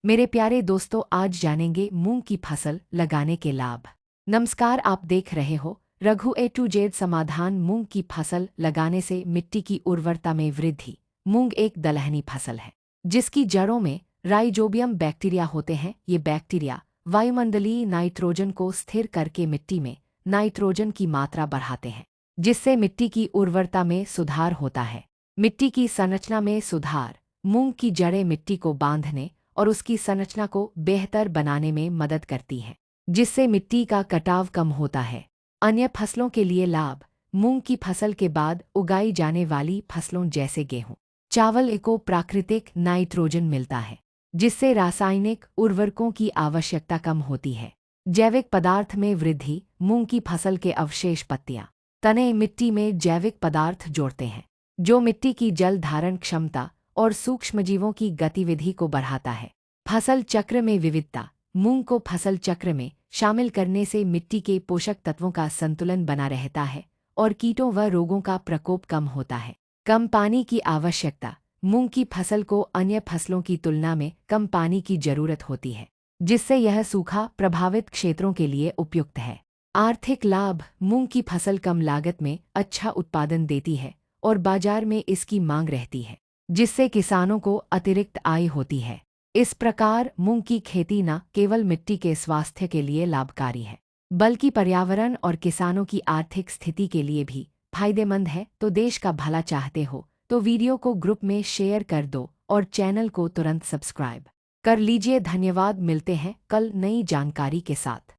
मेरे प्यारे दोस्तों, आज जानेंगे मूंग की फसल लगाने के लाभ। नमस्कार, आप देख रहे हो रघु ए टू जेड समाधान। मूंग की फसल लगाने से मिट्टी की उर्वरता में वृद्धि। मूंग एक दलहनी फसल है जिसकी जड़ों में राइजोबियम बैक्टीरिया होते हैं। ये बैक्टीरिया वायुमंडलीय नाइट्रोजन को स्थिर करके मिट्टी में नाइट्रोजन की मात्रा बढ़ाते हैं, जिससे मिट्टी की उर्वरता में सुधार होता है। मिट्टी की संरचना में सुधार। मूंग की जड़ें मिट्टी को बांधने और उसकी संरचना को बेहतर बनाने में मदद करती हैं, जिससे मिट्टी का कटाव कम होता है। अन्य फसलों के लिए लाभ। मूंग की फसल के बाद उगाई जाने वाली फसलों जैसे गेहूं, चावल को प्राकृतिक नाइट्रोजन मिलता है, जिससे रासायनिक उर्वरकों की आवश्यकता कम होती है। जैविक पदार्थ में वृद्धि। मूंग की फसल के अवशेष, पत्तियां, तने मिट्टी में जैविक पदार्थ जोड़ते हैं, जो मिट्टी की जल धारण क्षमता और सूक्ष्मजीवों की गतिविधि को बढ़ाता है। फसल चक्र में विविधता। मूंग को फसल चक्र में शामिल करने से मिट्टी के पोषक तत्वों का संतुलन बना रहता है और कीटों व रोगों का प्रकोप कम होता है। कम पानी की आवश्यकता। मूंग की फसल को अन्य फसलों की तुलना में कम पानी की जरूरत होती है, जिससे यह सूखा प्रभावित क्षेत्रों के लिए उपयुक्त है। आर्थिक लाभ। मूंग की फसल कम लागत में अच्छा उत्पादन देती है और बाजार में इसकी मांग रहती है, जिससे किसानों को अतिरिक्त आय होती है। इस प्रकार मूंग की खेती न केवल मिट्टी के स्वास्थ्य के लिए लाभकारी है, बल्कि पर्यावरण और किसानों की आर्थिक स्थिति के लिए भी फायदेमंद है। तो देश का भला चाहते हो तो वीडियो को ग्रुप में शेयर कर दो और चैनल को तुरंत सब्सक्राइब कर लीजिए। धन्यवाद। मिलते हैं कल नई जानकारी के साथ।